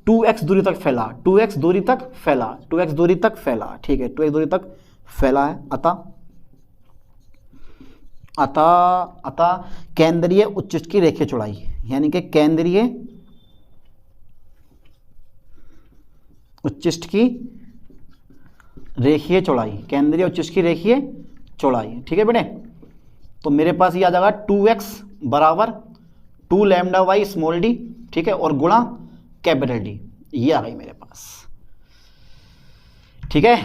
2x दूरी तक फैला, 2x दूरी तक फैला, 2x दूरी तक फैला, ठीक है, 2x दूरी तक फैला है। अतः केंद्रीय उच्चिष्ट की रेखीय चौड़ाई, यानी कि केंद्रीय उच्चिष्ट की रेखीय चौड़ाई, केंद्रीय उच्चिष्ट की रेखीय चौड़ाई, ठीक है बेटे। तो मेरे पास ये आ जाएगा 2x बराबर 2 लैम्डा वाई स्मॉल डी, ठीक है, और गुणा कैपिटल डी, ये आ गई मेरे पास, ठीक है।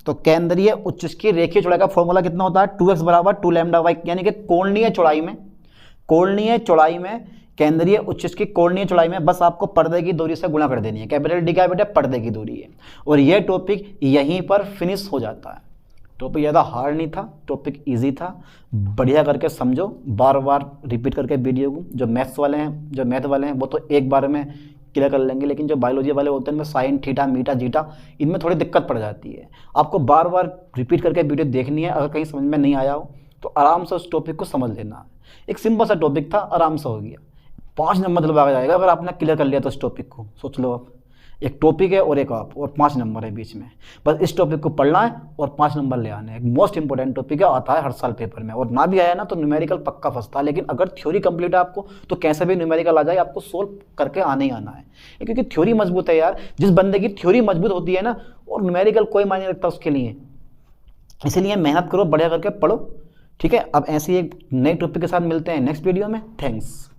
तो केंद्रीय उच्चिष्ट की रेखीय चौड़ाई का फॉर्मूला कितना होता है, 2x बराबर 2 लैम्डा वाई, यानी कि कोणीय चौड़ाई में, कोणीय चौड़ाई में, केंद्रीय उच्चिष्ट की कोणीय चौड़ाई में बस आपको पर्दे की दूरी से गुणा कर देनी है। कैपिटल डी क्या है बेटा, पर्दे की दूरी है। और ये टॉपिक यहीं पर फिनिश हो जाता है। टॉपिक ज़्यादा हार्ड नहीं था, टॉपिक इजी था, बढ़िया करके समझो, बार बार रिपीट करके वीडियो को। जो मैथ्स वाले हैं, जो मैथ वाले हैं वो तो एक बार में क्लियर कर लेंगे, लेकिन जो बायोलॉजी वाले होते हैं इनमें साइन, थीटा, मीटा, जीटा, इनमें थोड़ी दिक्कत पड़ जाती है। आपको बार बार रिपीट करके वीडियो देखनी है। अगर कहीं समझ में नहीं आया हो तो आराम से उस टॉपिक को समझ लेना। एक सिंपल सा टॉपिक था, आराम से हो गया, 5 नंबर मतलब आ जाएगा अगर आपने क्लियर कर लिया तो इस टॉपिक को। सोच लो आप, एक टॉपिक है और एक आप, और 5 नंबर है बीच में, बस इस टॉपिक को पढ़ना है और 5 नंबर ले आने हैं। एक मोस्ट इंपॉर्टेंट टॉपिक है, आता है हर साल पेपर में, और ना भी आया ना तो न्यूमेरिकल पक्का फंसता है। लेकिन अगर थ्योरी कंप्लीट है आपको तो कैसे भी न्यूमेरिकल आ जाए, आपको सोल्व करके आने ही आना है, क्योंकि थ्योरी मजबूत है यार। जिस बंदे की थ्योरी मजबूत होती है ना, और न्यूमेरिकल कोई मायने रखता उसके लिए। इसीलिए मेहनत करो, बढ़िया करके पढ़ो, ठीक है। अब ऐसे एक नए टॉपिक के साथ मिलते हैं नेक्स्ट वीडियो में। थैंक्स।